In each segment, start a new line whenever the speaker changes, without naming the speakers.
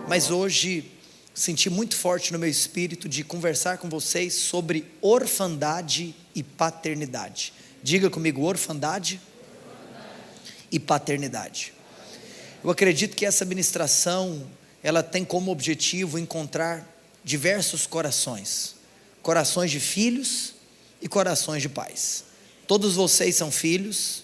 mas hoje senti muito forte no meu espírito de conversar com vocês sobre orfandade e paternidade. Diga comigo, orfandade e paternidade. Eu acredito que essa ministração, ela tem como objetivo encontrar diversos corações, corações de filhos e corações de pais. Todos vocês são filhos,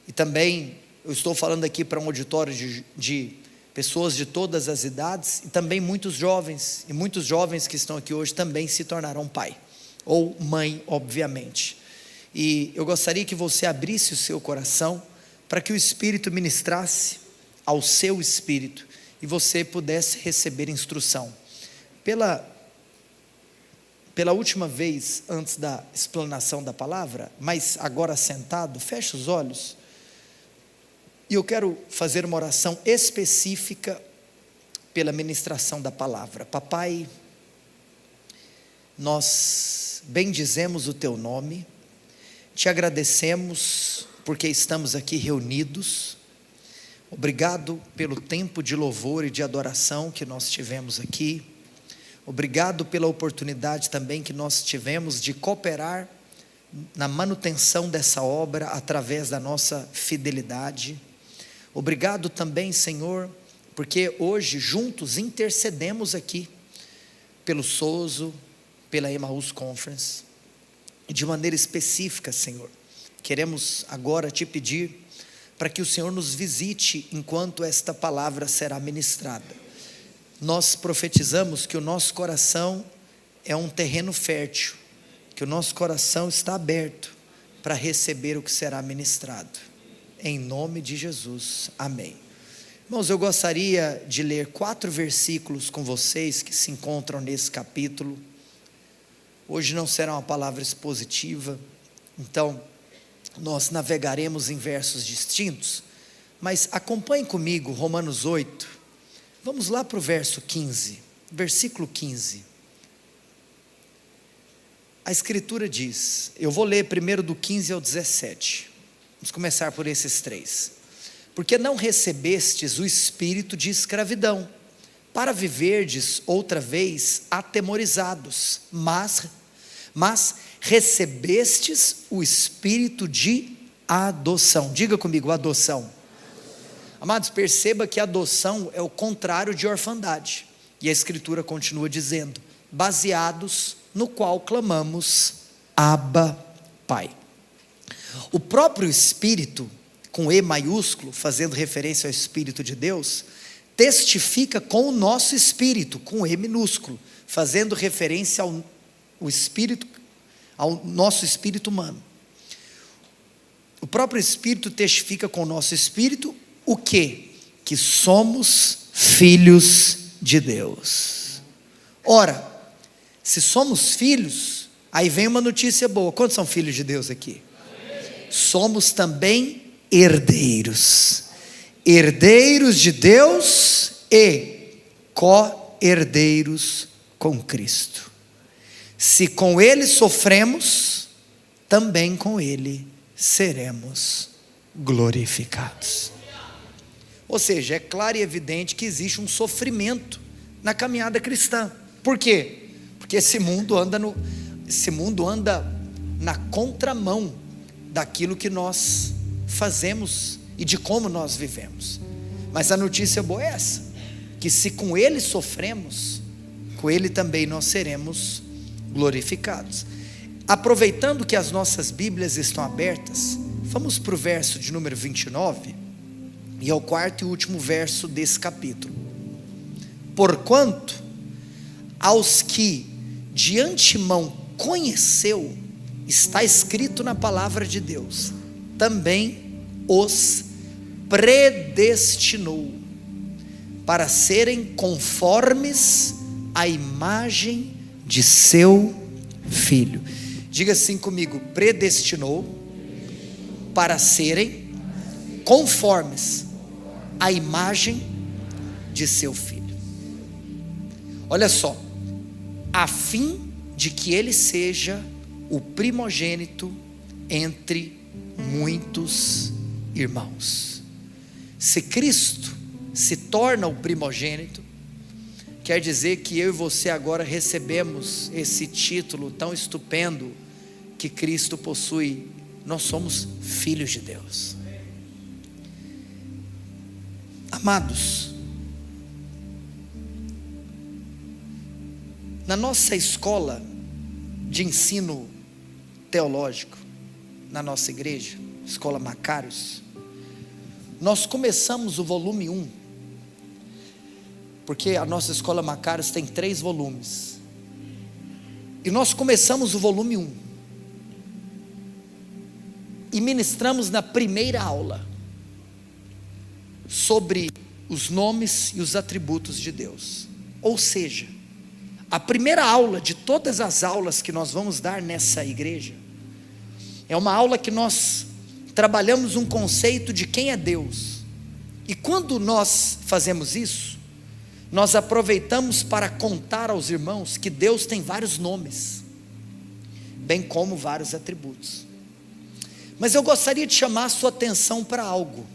e também eu estou falando aqui para um auditório de pessoas de todas as idades, e também muitos jovens que estão aqui hoje também se tornarão pai, ou mãe, obviamente. E eu gostaria que você abrisse o seu coração, para que o Espírito ministrasse ao seu espírito, e você pudesse receber instrução. Pela última vez, antes da explanação da palavra, mas agora sentado, feche os olhos, e eu quero fazer uma oração específica pela ministração da palavra. Papai, nós bendizemos o teu nome, te agradecemos porque estamos aqui reunidos. Obrigado pelo tempo de louvor e de adoração que nós tivemos aqui. Obrigado pela oportunidade também que nós tivemos de cooperar na manutenção dessa obra através da nossa fidelidade. Obrigado também, Senhor, porque hoje juntos intercedemos aqui pelo Sozo, pela Emmaus Conference, e de maneira específica, Senhor, queremos agora te pedir para que o Senhor nos visite enquanto esta palavra será ministrada. Nós profetizamos que o nosso coração é um terreno fértil, que o nosso coração está aberto para receber o que será ministrado. Em nome de Jesus, amém. Irmãos, eu gostaria de ler 4 versículos com vocês que se encontram nesse capítulo. Hoje não será uma palavra expositiva, então nós navegaremos em versos distintos, mas acompanhe comigo Romanos 8, vamos lá para o verso 15, versículo 15, a escritura diz, eu vou ler primeiro do 15 ao 17, vamos começar por esses 3, porque não recebestes o espírito de escravidão, para viverdes outra vez atemorizados, mas recebestes o espírito de adoção. Diga comigo, adoção. Amados, perceba que adoção é o contrário de orfandade, e a escritura continua dizendo, baseados no qual clamamos, Abba, Pai. O próprio Espírito, com E maiúsculo, fazendo referência ao Espírito de Deus, testifica com o nosso espírito, com E minúsculo, fazendo referência ao nosso espírito humano. O próprio Espírito testifica com o nosso espírito o quê? Que somos filhos de Deus. Ora, se somos filhos, aí vem uma notícia boa. Quantos são filhos de Deus aqui? Somos também herdeiros, herdeiros de Deus e co-herdeiros com Cristo. Se com Ele sofremos, também com Ele seremos glorificados. Ou seja, é claro e evidente que existe um sofrimento na caminhada cristã. Por quê? Porque esse mundo anda na contramão daquilo que nós fazemos e de como nós vivemos. Mas a notícia boa é essa, que se com Ele sofremos, com Ele também nós seremos glorificados. Aproveitando que as nossas Bíblias estão abertas, vamos para o verso de número 29, e é o 4º e último verso desse capítulo. Porquanto aos que de antemão conheceu, está escrito na palavra de Deus, também os predestinou para serem conformes à imagem de seu Filho. Diga assim comigo, predestinou para serem conformes à imagem de seu Filho. Olha só, a fim de que ele seja o primogênito entre muitos irmãos. Se Cristo se torna o primogênito, quer dizer que eu e você agora recebemos esse título tão estupendo que Cristo possui. Nós somos filhos de Deus. Amados, na nossa escola de ensino teológico, na nossa igreja, Escola Macários, nós começamos o volume 1, porque a nossa Escola Macários tem 3 volumes, e nós começamos o volume 1, e ministramos na primeira aula, sobre os nomes e os atributos de Deus. Ou seja, a primeira aula de todas as aulas que nós vamos dar nessa igreja, é uma aula que nós trabalhamos um conceito de quem é Deus. E quando nós fazemos isso, nós aproveitamos para contar aos irmãos que Deus tem vários nomes, bem como vários atributos. Mas eu gostaria de chamar a sua atenção para algo.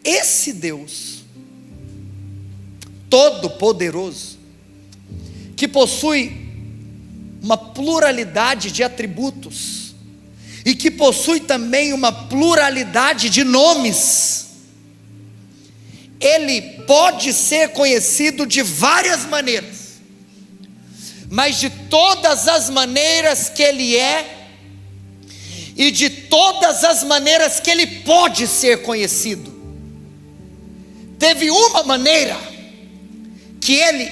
Esse Deus todo-poderoso, que possui uma pluralidade de atributos, e que possui também uma pluralidade de nomes, Ele pode ser conhecido de várias maneiras, mas de todas as maneiras que Ele é, e de todas as maneiras que Ele pode ser conhecido, teve uma maneira que Ele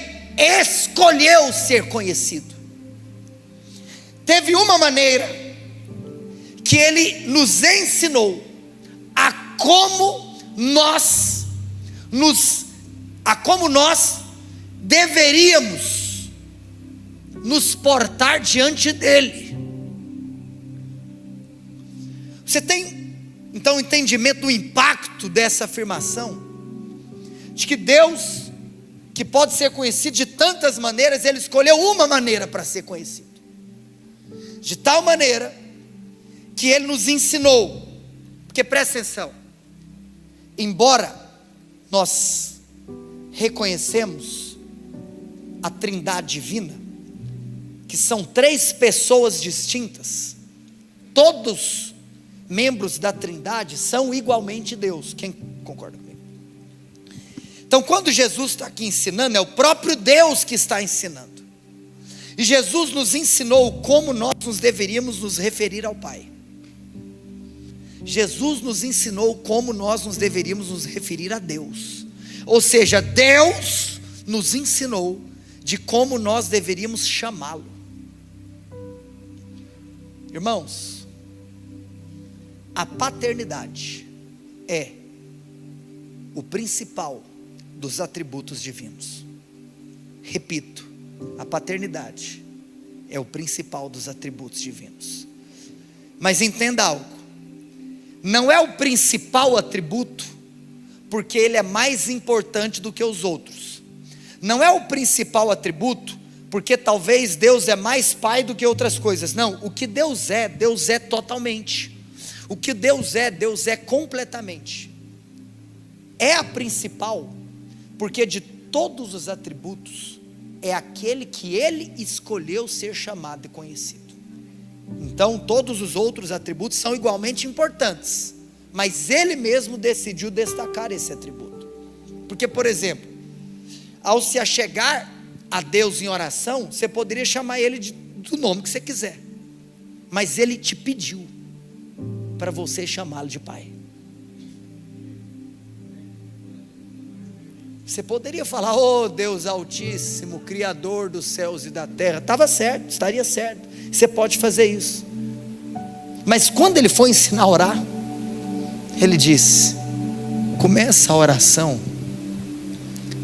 escolheu ser conhecido. Teve uma maneira que Ele nos ensinou a como nós deveríamos nos portar diante dEle. Você tem então entendimento do impacto dessa afirmação? De que Deus, que pode ser conhecido de tantas maneiras, Ele escolheu uma maneira para ser conhecido, de tal maneira que Ele nos ensinou. Porque presta atenção, embora nós reconhecemos a Trindade divina, que são 3 pessoas distintas, todos membros da Trindade são igualmente Deus. Quem concorda comigo? Então, quando Jesus está aqui ensinando, é o próprio Deus que está ensinando. E Jesus nos ensinou como nós deveríamos nos referir ao Pai. Jesus nos ensinou como nós nos deveríamos nos referir a Deus. Ou seja, Deus nos ensinou de como nós deveríamos chamá-lo. Irmãos, a paternidade é o principal dos atributos divinos. Repito, a paternidade é o principal dos atributos divinos. Mas entenda algo, não é o principal atributo porque ele é mais importante do que os outros. Não é o principal atributo porque talvez Deus é mais pai do que outras coisas. Não, o que Deus é totalmente. O que Deus é completamente. É a principal, porque de todos os atributos, é aquele que Ele escolheu ser chamado e conhecido. Então todos os outros atributos são igualmente importantes, mas Ele mesmo decidiu destacar esse atributo. Porque, por exemplo, ao se achegar a Deus em oração, você poderia chamar Ele do nome que você quiser, mas Ele te pediu para você chamá-lo de Pai. Você poderia falar: oh Deus Altíssimo, Criador dos céus e da terra. Estava certo, estaria certo, você pode fazer isso. Mas quando Ele foi ensinar a orar, Ele disse: começa a oração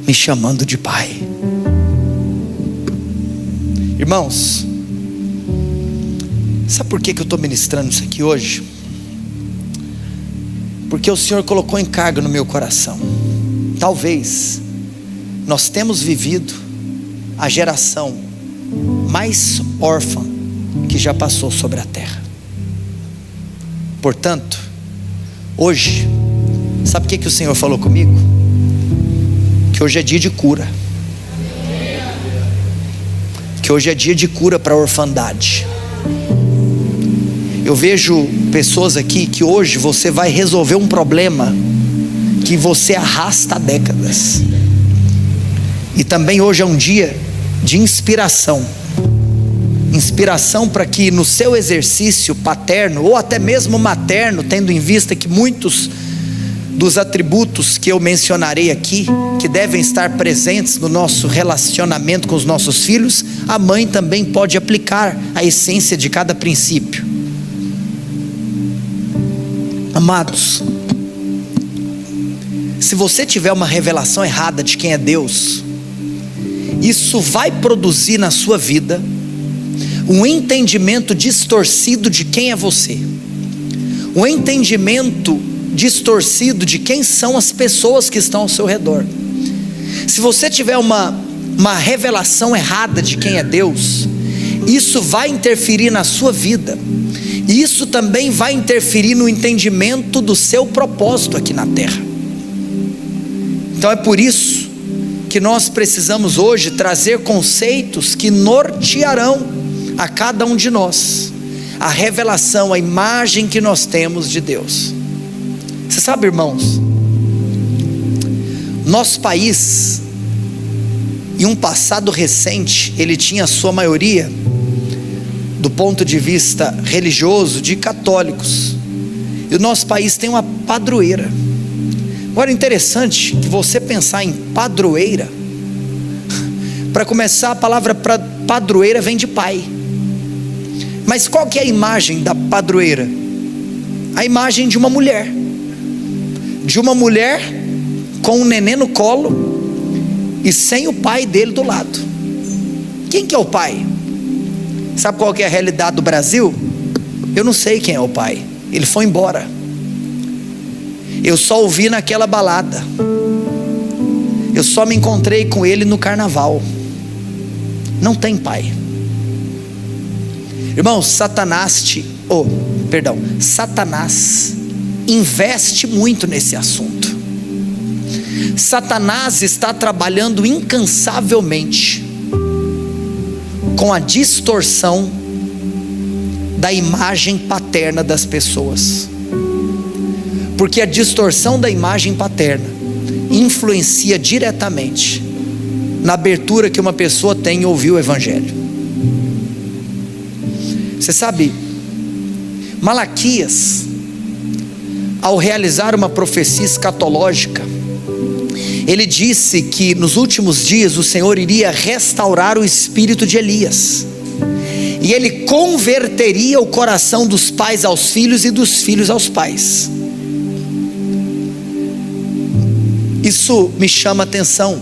me chamando de Pai. Irmãos, sabe por que eu estou ministrando isso aqui hoje? Porque o Senhor colocou encargo no meu coração. Talvez nós temos vivido a geração mais órfã que já passou sobre a terra. Portanto, hoje, sabe o que o Senhor falou comigo? Que hoje é dia de cura. que hoje é dia de cura para a orfandade. Eu vejo pessoas aqui que hoje você vai resolver um problema que você arrasta há décadas. E também hoje é um dia de inspiração para que no seu exercício paterno ou até mesmo materno, tendo em vista que muitos dos atributos que eu mencionarei aqui, que devem estar presentes no nosso relacionamento com os nossos filhos, a mãe também pode aplicar a essência de cada princípio. Amados, se você tiver uma revelação errada de quem é Deus, isso vai produzir na sua vida um entendimento distorcido de quem é você, um entendimento distorcido de quem são as pessoas que estão ao seu redor. Se você tiver uma revelação errada de quem é Deus, isso vai interferir na sua vida, e isso também vai interferir no entendimento do seu propósito aqui na terra. Então é por isso que nós precisamos hoje trazer conceitos que nortearão a cada um de nós a revelação, a imagem que nós temos de Deus. Você sabe, irmãos, nosso país, em um passado recente, ele tinha a sua maioria, do ponto de vista religioso, de católicos, e o nosso país tem uma padroeira. Agora é interessante que você pensar em padroeira, para começar, a palavra padroeira vem de pai. Mas qual que é a imagem da padroeira? A imagem de uma mulher com um neném no colo e sem o pai dele do lado. Quem que é o pai? Sabe qual que é a realidade do Brasil? Eu não sei quem é o pai, ele foi embora. Eu só ouvi naquela balada, eu só me encontrei com ele no carnaval. Não tem pai. Irmãos, Satanás investe muito nesse assunto. Satanás está trabalhando incansavelmente com a distorção da imagem paterna das pessoas, porque a distorção da imagem paterna influencia diretamente na abertura que uma pessoa tem em ouvir o Evangelho. Você sabe, Malaquias, ao realizar uma profecia escatológica, ele disse que nos últimos dias o Senhor iria restaurar o espírito de Elias, e ele converteria o coração dos pais aos filhos e dos filhos aos pais. Isso me chama a atenção,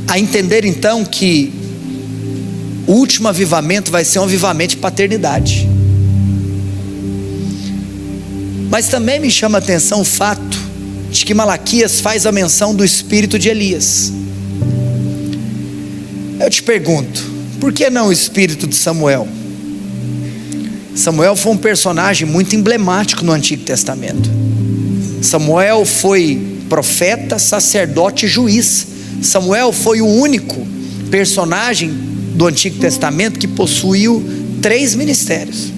a entender então que o último avivamento vai ser um avivamento de paternidade. Mas também me chama a atenção o fato de que Malaquias faz a menção do espírito de Elias. Eu te pergunto, por que não o espírito de Samuel? Samuel foi um personagem muito emblemático no Antigo Testamento. Samuel foi profeta, sacerdote e juiz. Samuel foi o único personagem do Antigo Testamento que possuiu 3 ministérios.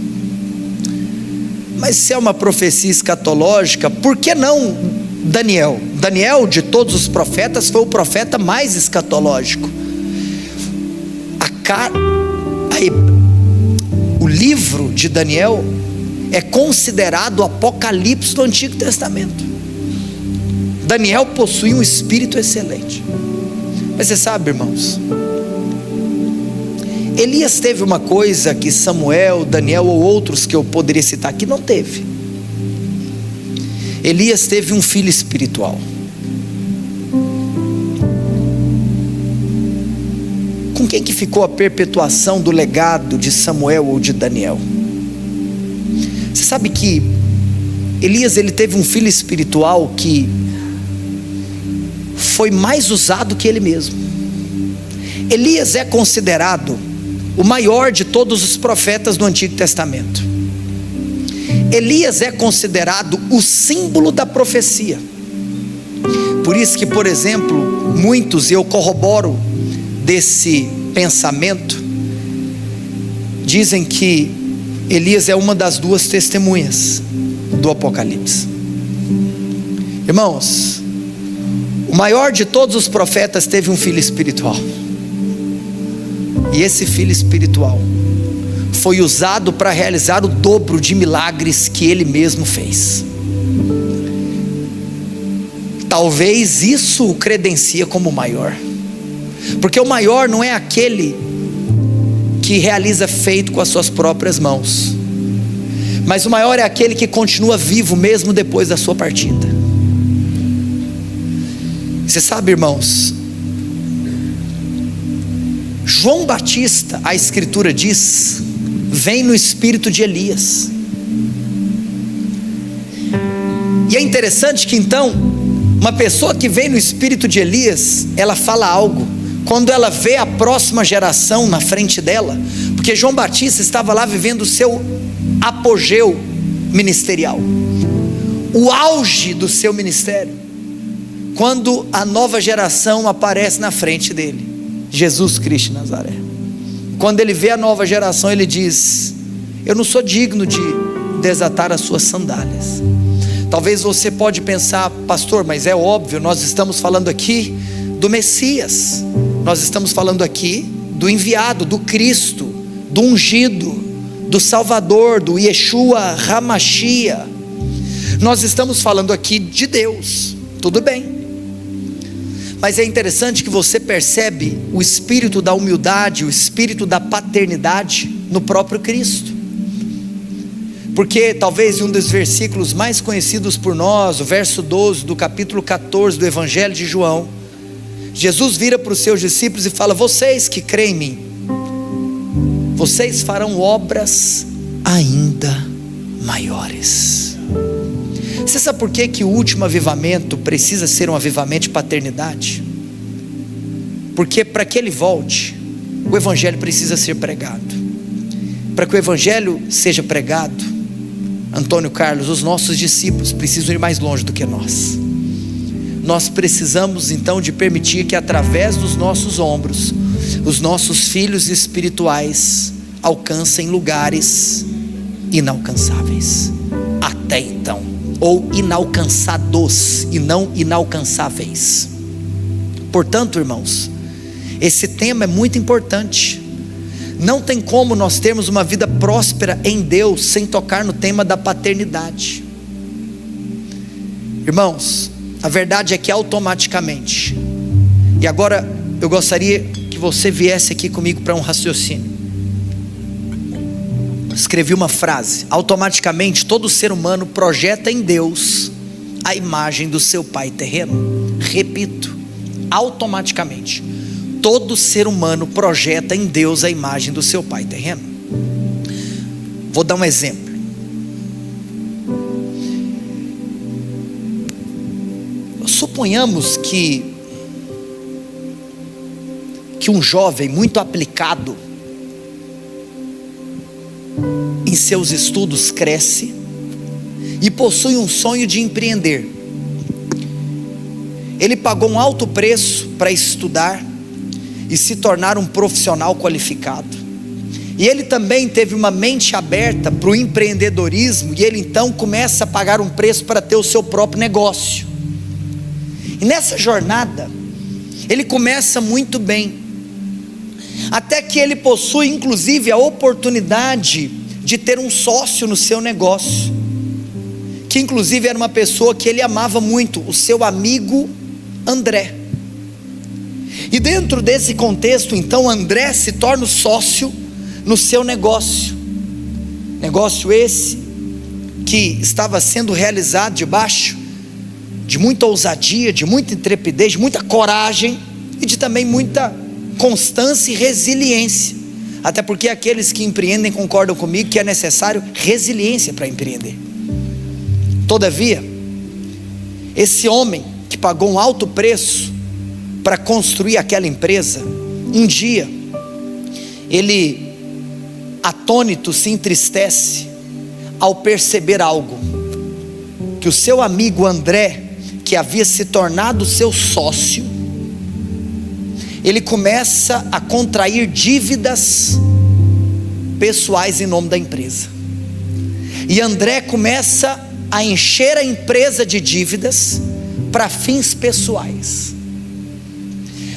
Mas se é uma profecia escatológica, por que não Daniel? Daniel, de todos os profetas, foi o profeta mais escatológico. O livro de Daniel é considerado o Apocalipse do Antigo Testamento. Daniel possui um espírito excelente. Mas você sabe, irmãos, Elias teve uma coisa que Samuel, Daniel ou outros que eu poderia citar aqui não teve. Elias teve um filho espiritual. Com quem que ficou a perpetuação do legado de Samuel ou de Daniel? Você sabe que Elias, ele teve um filho espiritual que foi mais usado que ele mesmo. Elias é considerado o maior de todos os profetas do Antigo Testamento. Elias é considerado o símbolo da profecia. Por isso que, por exemplo, muitos, e eu corroboro desse pensamento, dizem que Elias é uma das duas testemunhas do Apocalipse. Irmãos, o maior de todos os profetas teve um filho espiritual, e esse filho espiritual foi usado para realizar o dobro de milagres que ele mesmo fez. Talvez isso o credencia como o maior, porque o maior não é aquele que realiza feito com as suas próprias mãos, mas o maior é aquele que continua vivo mesmo depois da sua partida. Você sabe, irmãos, João Batista, a Escritura diz, vem no espírito de Elias. E é interessante que então, uma pessoa que vem no espírito de Elias, ela fala algo, quando ela vê a próxima geração na frente dela, porque João Batista estava lá vivendo o seu apogeu ministerial, o auge do seu ministério, quando a nova geração aparece na frente dele, Jesus Cristo de Nazaré. Quando ele vê a nova geração, ele diz: eu não sou digno de desatar as suas sandálias. Talvez você pode pensar: pastor, mas é óbvio, nós estamos falando aqui do Messias, nós estamos falando aqui do enviado, do Cristo, do ungido, do Salvador, do Yeshua HaMashiach. Nós estamos falando aqui de Deus, tudo bem. Mas é interessante que você percebe o espírito da humildade, o espírito da paternidade no próprio Cristo. Porque talvez um dos versículos mais conhecidos por nós, o verso 12 do capítulo 14 do Evangelho de João, Jesus vira para os seus discípulos e fala: vocês que creem em mim, vocês farão obras ainda maiores. Você sabe por que o último avivamento precisa ser um avivamento de paternidade? Porque para que ele volte, o Evangelho precisa ser pregado. Para que o Evangelho seja pregado, Antônio Carlos, os nossos discípulos precisam ir mais longe do que nós. Nós precisamos então de permitir que através dos nossos ombros, os nossos filhos espirituais alcancem lugares inalcançáveis. Até então, ou inalcançados e não inalcançáveis. Portanto, irmãos, esse tema é muito importante. Não tem como nós termos uma vida próspera em Deus sem tocar no tema da paternidade. Irmãos, a verdade é que automaticamente, e agora eu gostaria que você viesse aqui comigo para um raciocínio. Escrevi uma frase: automaticamente todo ser humano projeta em Deus a imagem do seu pai terreno. Repito, automaticamente todo ser humano projeta em Deus a imagem do seu pai terreno. Vou dar um exemplo. Suponhamos que um jovem muito aplicado em seus estudos cresce e possui um sonho de empreender. Ele pagou um alto preço para estudar e se tornar um profissional qualificado, e ele também teve uma mente aberta para o empreendedorismo, e ele então começa a pagar um preço para ter o seu próprio negócio. E nessa jornada ele começa muito bem, até que ele possui inclusive a oportunidade de ter um sócio no seu negócio, que inclusive era uma pessoa que ele amava muito, o seu amigo André. E dentro desse contexto, então, André se torna o sócio no seu negócio. Negócio esse que estava sendo realizado debaixo de muita ousadia, de muita intrepidez, de muita coragem e de também muita constância e resiliência. Até porque aqueles que empreendem concordam comigo que é necessário resiliência para empreender. Todavia, esse homem que pagou um alto preço para construir aquela empresa, um dia ele, atônito, se entristece ao perceber algo, que o seu amigo André, que havia se tornado seu sócio, ele começa a contrair dívidas pessoais em nome da empresa. E André começa a encher a empresa de dívidas para fins pessoais,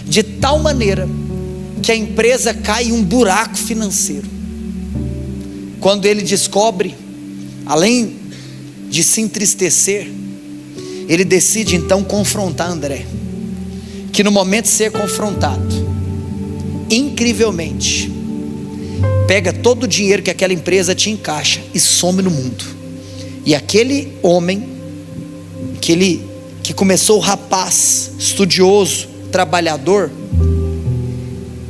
de tal maneira que a empresa cai em um buraco financeiro. Quando ele descobre, além de se entristecer, ele decide então confrontar André, que no momento de ser confrontado, incrivelmente, pega todo o dinheiro que aquela empresa tinha em caixa e some no mundo. E aquele homem, que começou rapaz, estudioso, trabalhador,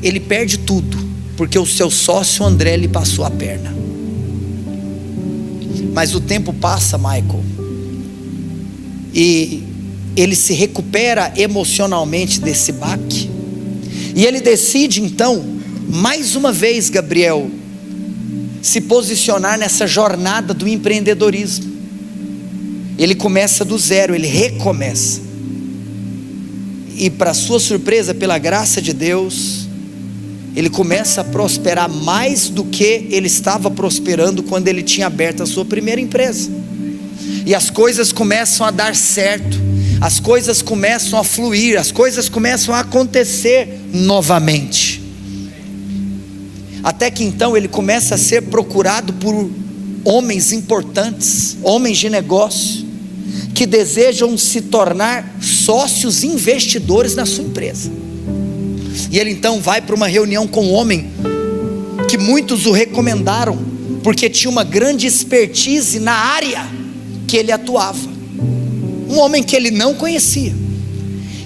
ele perde tudo, porque o seu sócio André lhe passou a perna. Mas o tempo passa, Michael, e ele se recupera emocionalmente desse baque, e ele decide então, mais uma vez, Gabriel, se posicionar nessa jornada do empreendedorismo. Ele começa do zero, ele recomeça, e para sua surpresa, pela graça de Deus, ele começa a prosperar mais do que ele estava prosperando quando ele tinha aberto a sua primeira empresa. E as coisas começam a dar certo, as coisas começam a fluir, as coisas começam a acontecer novamente. Até que então ele começa a ser procurado por homens importantes, homens de negócio, que desejam se tornar sócios investidores na sua empresa. E ele então vai para uma reunião com um homem que muitos o recomendaram, porque tinha uma grande expertise na área que ele atuava. Um homem que ele não conhecia.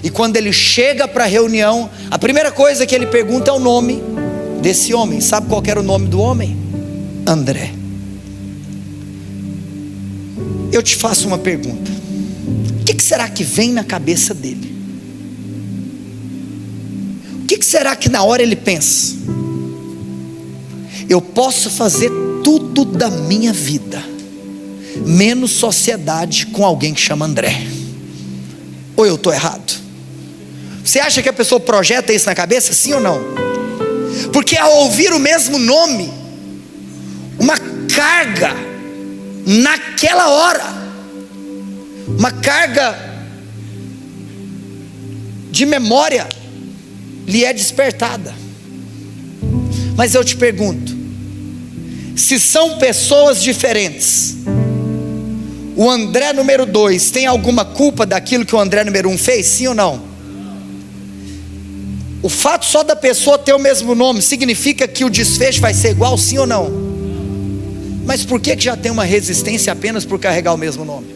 E quando ele chega para a reunião, a primeira coisa que ele pergunta é o nome desse homem. Sabe qual era o nome do homem? André. Eu te faço uma pergunta: o que será que vem na cabeça dele? O que será que na hora ele pensa? Eu posso fazer tudo da minha vida, menos sociedade com alguém que chama André. Ou eu estou errado? Você acha que a pessoa projeta isso na cabeça, sim ou não? Porque ao ouvir o mesmo nome, uma carga naquela hora, uma carga de memória lhe é despertada. Mas eu te pergunto, se são pessoas diferentes, o André número 2 tem alguma culpa daquilo que o André número 1 fez, sim ou não? O fato só da pessoa ter o mesmo nome significa que o desfecho vai ser igual, sim ou não? Mas por que já tem uma resistência apenas por carregar o mesmo nome?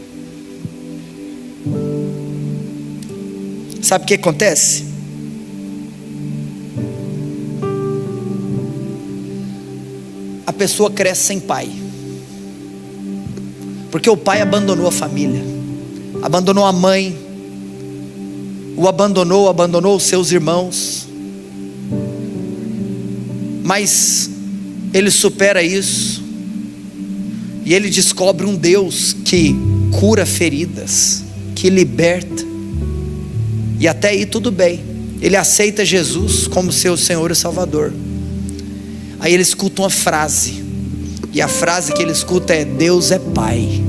Sabe o que acontece? A pessoa cresce sem pai, porque o pai abandonou a família, abandonou a mãe, abandonou os seus irmãos. Mas ele supera isso, e ele descobre um Deus que cura feridas, que liberta, e até aí tudo bem. Ele aceita Jesus como seu Senhor e Salvador. Aí ele escuta uma frase, e a frase que ele escuta é: Deus é Pai.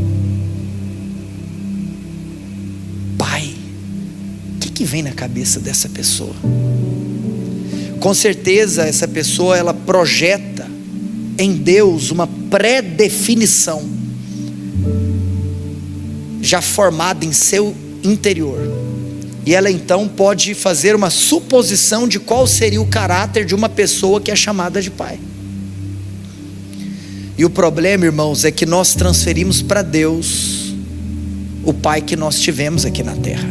Pai. O que vem na cabeça dessa pessoa? Com certeza essa pessoa, ela projeta em Deus uma pré-definição já formada em seu interior, e ela então pode fazer uma suposição de qual seria o caráter de uma pessoa que é chamada de pai. E o problema, irmãos, é que nós transferimos para Deus o pai que nós tivemos aqui na terra.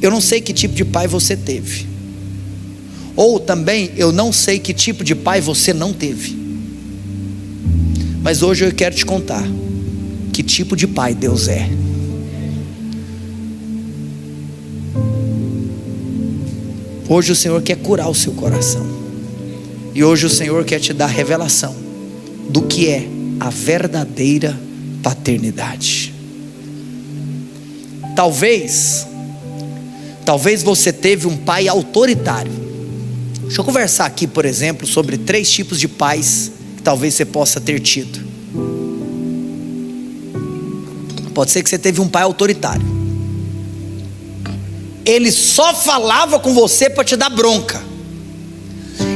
Eu não sei que tipo de pai você teve, ou também eu não sei que tipo de pai você não teve, mas hoje eu quero te contar que tipo de pai Deus é. Hoje o Senhor quer curar o seu coração, e hoje o Senhor quer te dar revelação do que é a verdadeira paternidade. Talvez Talvez você teve um pai autoritário. Deixa eu conversar aqui, por exemplo, sobre 3 tipos de pais que talvez você possa ter tido. Pode ser que você teve um pai autoritário. Ele só falava com você para te dar bronca.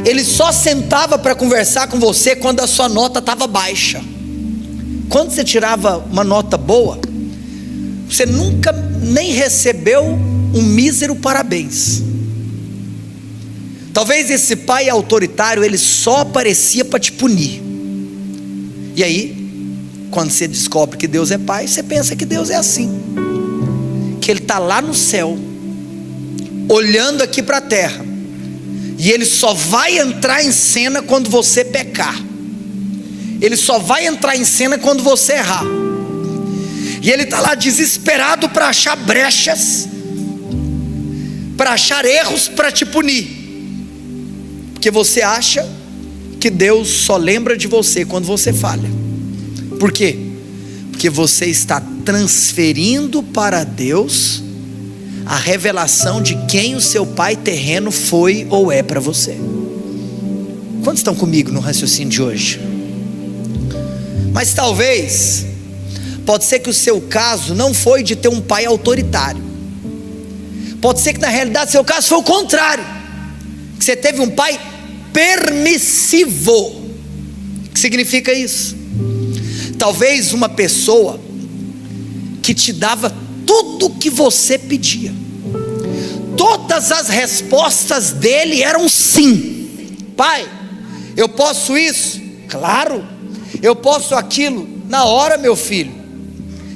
Ele só sentava para conversar com você quando a sua nota estava baixa. Quando você tirava uma nota boa, você nunca nem recebeu um mísero parabéns. Talvez esse pai autoritário, ele só aparecia para te punir. E aí, quando você descobre que Deus é pai, você pensa que Deus é assim, que Ele está lá no céu, olhando aqui para a terra, e Ele só vai entrar em cena quando você pecar. Ele só vai entrar em cena quando você errar. E Ele está lá desesperado para achar brechas, para achar erros para te punir. Porque você acha que Deus só lembra de você quando você falha. Por quê? Porque você está transferindo para Deus a revelação de quem o seu pai terreno foi ou é para você. Quantos estão comigo no raciocínio de hoje? Mas talvez, pode ser que o seu caso não foi de ter um pai autoritário. Pode ser que na realidade seu caso foi o contrário, que você teve um pai permissivo. O que significa isso? Talvez uma pessoa que te dava tudo o que você pedia. Todas as respostas dele eram sim. Pai, eu posso isso? Claro. Eu posso aquilo? Na hora, meu filho.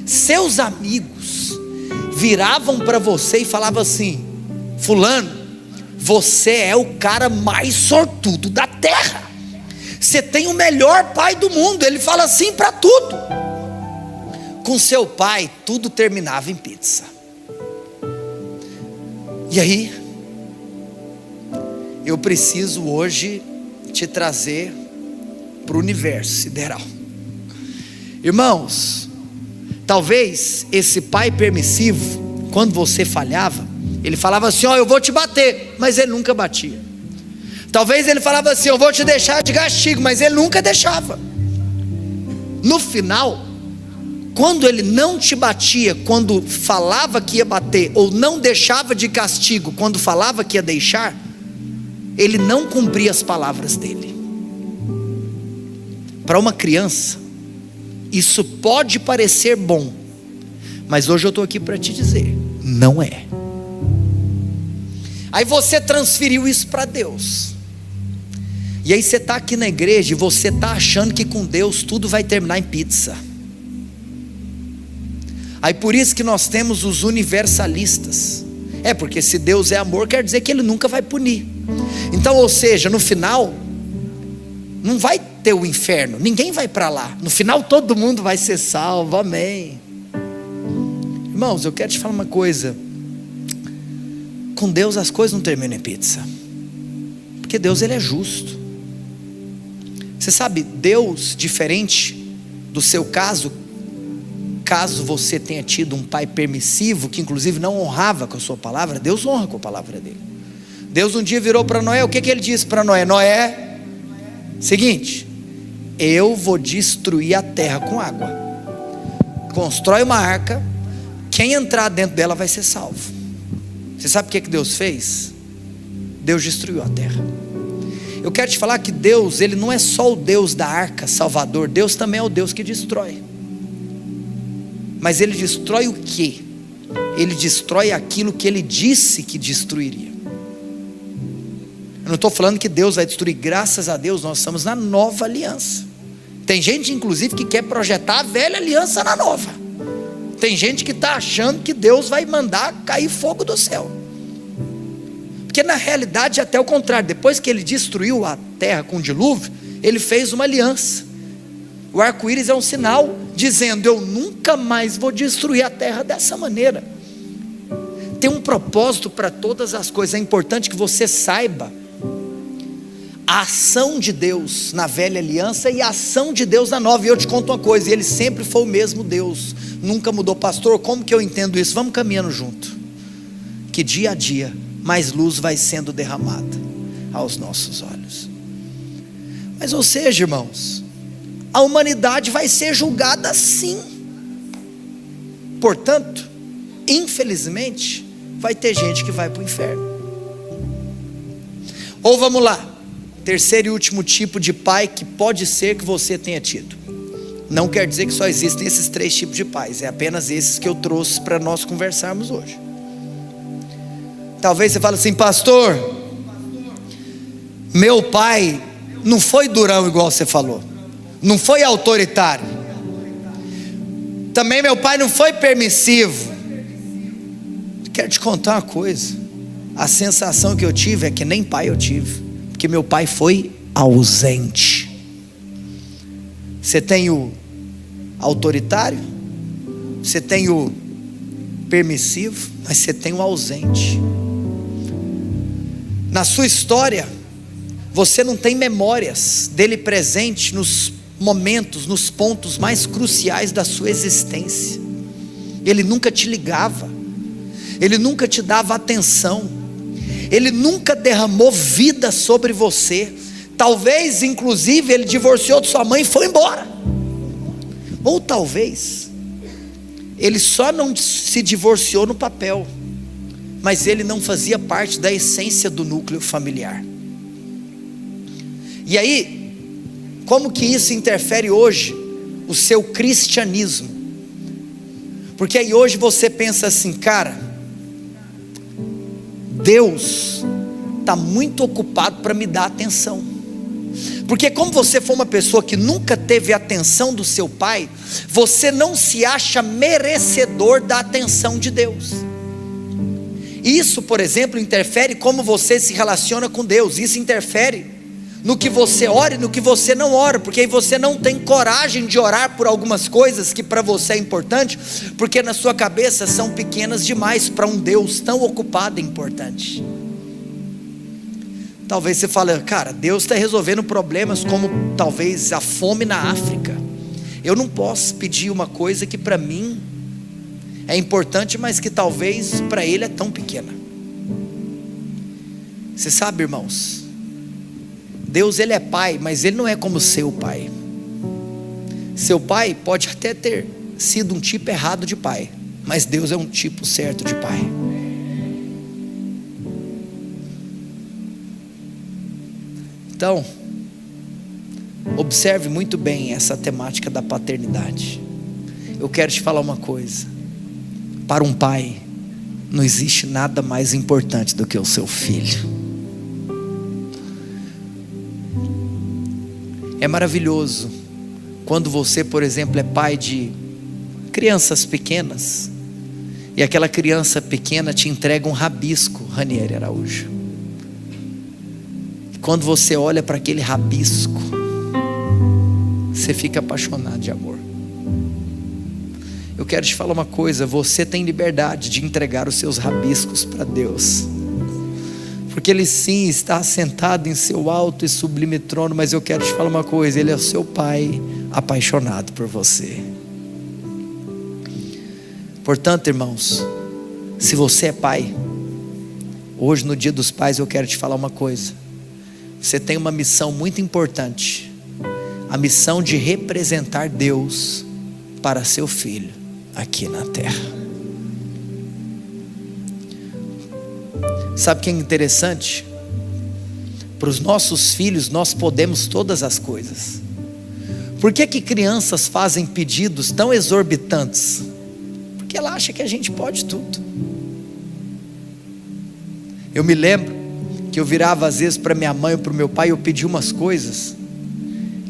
Seus amigos viravam para você e falavam assim: fulano, você é o cara mais sortudo da terra. Você tem o melhor pai do mundo. Ele fala assim para tudo. Com seu pai, tudo terminava em pizza. E aí, eu preciso hoje te trazer para o universo sideral. Irmãos, talvez esse pai permissivo, quando você falhava, ele falava assim: ó, eu vou te bater, mas ele nunca batia. Talvez ele falava assim: eu vou te deixar de castigo, mas ele nunca deixava. No final, quando ele não te batia quando falava que ia bater, ou não deixava de castigo quando falava que ia deixar, ele não cumpria as palavras dele. Para uma criança, isso pode parecer bom, mas hoje eu estou aqui para te dizer: não é. Aí você transferiu isso para Deus, e aí você está aqui na igreja e você está achando que com Deus tudo vai terminar em pizza. Aí por isso que nós temos os universalistas. Porque se Deus é amor, quer dizer que Ele nunca vai punir. Então, ou seja, no final não vai ter o inferno, ninguém vai para lá. No final todo mundo vai ser salvo, amém. Irmãos, eu quero te falar uma coisa: com Deus as coisas não terminam em pizza, porque Deus, Ele é justo. Você sabe, Deus, diferente do seu caso, caso você tenha tido um pai permissivo, que inclusive não honrava com a sua palavra, Deus honra com a palavra dele. Deus um dia virou para Noé, o que ele disse para Noé? Noé, seguinte, eu vou destruir a terra com água. Constrói uma arca, quem entrar dentro dela vai ser salvo. Você sabe o que Deus fez? Deus destruiu a terra. Eu quero te falar que Deus, Ele não é só o Deus da arca salvador, Deus também é o Deus que destrói. Mas Ele destrói o quê? Ele destrói aquilo que Ele disse que destruiria. Eu não estou falando que Deus vai destruir, graças a Deus nós estamos na nova aliança. Tem gente inclusive que quer projetar a velha aliança na nova. Tem gente que está achando que Deus vai mandar cair fogo do céu. Porque na realidade é até o contrário. Depois que Ele destruiu a terra com o dilúvio, Ele fez uma aliança. O arco-íris é um sinal dizendo: eu nunca mais vou destruir a terra dessa maneira. Tem um propósito para todas as coisas. É importante que você saiba a ação de Deus na velha aliança e a ação de Deus na nova. E eu te conto uma coisa: Ele sempre foi o mesmo Deus, nunca mudou. Pastor, como que eu entendo isso? Vamos caminhando junto. que dia a dia mais luz vai sendo derramada aos nossos olhos. Mas, ou seja, irmãos, a humanidade vai ser julgada sim. Portanto, infelizmente, vai ter gente que vai para o inferno. Ou vamos lá, terceiro e último tipo de pai que pode ser que você tenha tido. Não quer dizer que só existem esses 3 tipos de pais, é apenas esses que eu trouxe para nós conversarmos hoje. Talvez você fale assim: pastor, meu pai não foi durão igual você falou, não foi autoritário, também meu pai não foi permissivo. Quero te contar uma coisa, a sensação que eu tive é que nem pai eu tive, porque meu pai foi ausente. Você tem o autoritário, você tem o permissivo, mas você tem o ausente. Na sua história, você não tem memórias dele presente nos momentos, nos pontos mais cruciais da sua existência. Ele nunca te ligava, ele nunca te dava atenção, ele nunca derramou vida sobre você. Talvez, inclusive, ele divorciou de sua mãe e foi embora. Ou talvez, ele só não se divorciou no papel, mas ele não fazia parte da essência do núcleo familiar. E aí, como que isso interfere hoje o seu cristianismo? Porque aí hoje você pensa assim: cara, Deus está muito ocupado para me dar atenção. Porque como você foi uma pessoa que nunca teve a atenção do seu pai, você não se acha merecedor da atenção de Deus. Isso, por exemplo, interfere como você se relaciona com Deus. Isso interfere no que você ora e no que você não ora, porque aí você não tem coragem de orar por algumas coisas que para você é importante, porque na sua cabeça são pequenas demais para um Deus tão ocupado e importante. Talvez você fale: cara, Deus está resolvendo problemas como talvez a fome na África. Eu não posso pedir uma coisa que para mim é importante, mas que talvez para Ele é tão pequena. Você sabe, irmãos, Deus, Ele é pai, mas Ele não é como seu pai. Seu pai pode até ter sido um tipo errado de pai, mas Deus é um tipo certo de pai. Então, observe muito bem essa temática da paternidade. Eu quero te falar uma coisa: para um pai, não existe nada mais importante do que o seu filho. É maravilhoso quando você, por exemplo, é pai de crianças pequenas, e aquela criança pequena te entrega um rabisco, Ranieri Araújo. E quando você olha para aquele rabisco, você fica apaixonado de amor. Eu quero te falar uma coisa: você tem liberdade de entregar os seus rabiscos para Deus, porque Ele sim está sentado em seu alto e sublime trono. Mas eu quero te falar uma coisa: Ele é o seu pai apaixonado por você. Portanto, irmãos, se você é pai, hoje no dia dos pais eu quero te falar uma coisa: você tem uma missão muito importante, a missão de representar Deus para seu filho aqui na terra. Sabe o que é interessante? Para os nossos filhos nós podemos todas as coisas. Por que crianças fazem pedidos tão exorbitantes? Porque ela acha que a gente pode tudo. Eu me lembro que eu virava às vezes para minha mãe ou para o meu pai, eu pedia umas coisas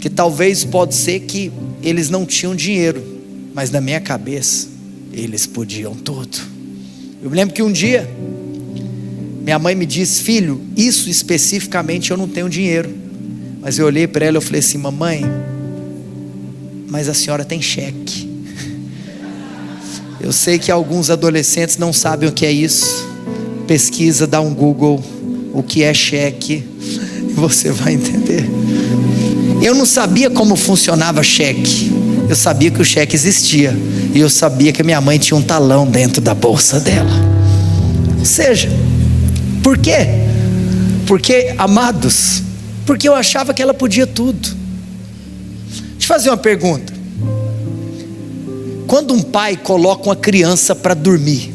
que talvez pode ser que eles não tinham dinheiro, mas na minha cabeça eles podiam tudo. Eu me lembro que um dia minha mãe me disse: filho, isso especificamente eu não tenho dinheiro. Mas eu olhei para ela e eu falei assim: mamãe, mas a senhora tem cheque. Eu sei que alguns adolescentes não sabem o que é isso. Pesquisa, dá um Google, o que é cheque, e você vai entender. Eu não sabia como funcionava cheque. Eu sabia que o cheque existia, e eu sabia que minha mãe tinha um talão dentro da bolsa dela. seja. Por quê? Porque, amados, porque eu achava que ela podia tudo. Deixa eu fazer uma pergunta. Quando um pai coloca uma criança para dormir,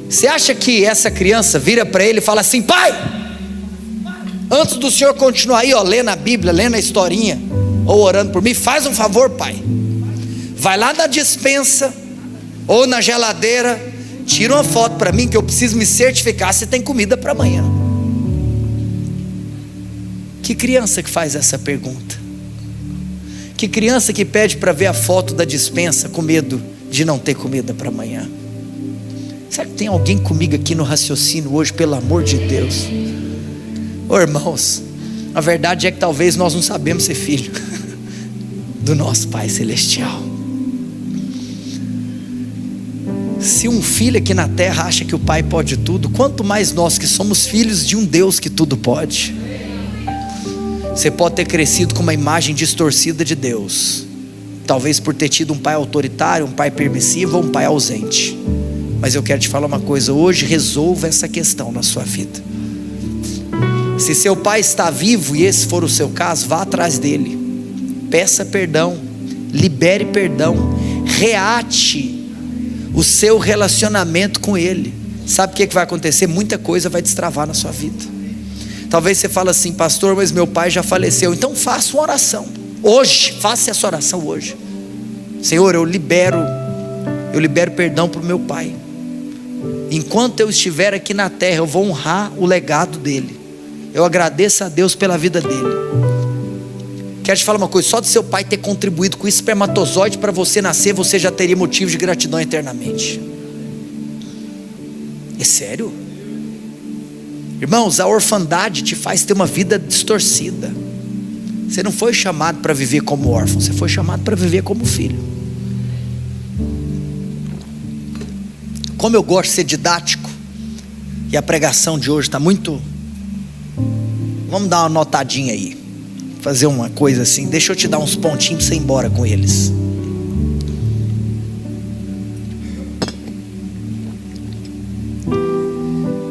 você acha que essa criança vira para ele e fala assim: pai, antes do senhor continuar aí, lendo a Bíblia, lendo a historinha, ou orando por mim, faz um favor, pai, vai lá na despensa ou na geladeira, tira uma foto para mim que eu preciso me certificar se tem comida para amanhã. Que criança que faz essa pergunta? Que criança que pede para ver a foto da despensa com medo de não ter comida para amanhã? Será que tem alguém comigo aqui no raciocínio hoje, pelo amor de Deus? Irmãos, a verdade é que talvez nós não sabemos ser filho do nosso Pai Celestial. Se um filho aqui na terra acha que o pai pode tudo, quanto mais nós que somos filhos de um Deus que tudo pode. Você pode ter crescido com uma imagem distorcida de Deus, talvez por ter tido um pai autoritário, um pai permissivo ou um pai ausente. Mas eu quero te falar uma coisa hoje: resolva essa questão na sua vida. Se seu pai está vivo e esse for o seu caso, vá atrás dele, peça perdão, libere perdão, reate o seu relacionamento com ele. Sabe o que vai acontecer? Muita coisa vai destravar na sua vida. Talvez você fale assim: pastor, mas meu pai já faleceu. Então faça uma oração hoje, faça essa oração hoje. Senhor, eu libero perdão para o meu pai. Enquanto eu estiver aqui na terra, eu vou honrar o legado dele. Eu agradeço a Deus pela vida dele. Quero te falar uma coisa: só de seu pai ter contribuído com o espermatozoide para você nascer, você já teria motivo de gratidão eternamente. É sério? Irmãos, a orfandade te faz ter uma vida distorcida. Você não foi chamado para viver como órfão, você foi chamado para viver como filho. Como eu gosto de ser didático, e a pregação de hoje está muito... Vamos dar uma notadinha aí, fazer uma coisa assim. Deixa eu te dar uns pontinhos para você ir embora com eles.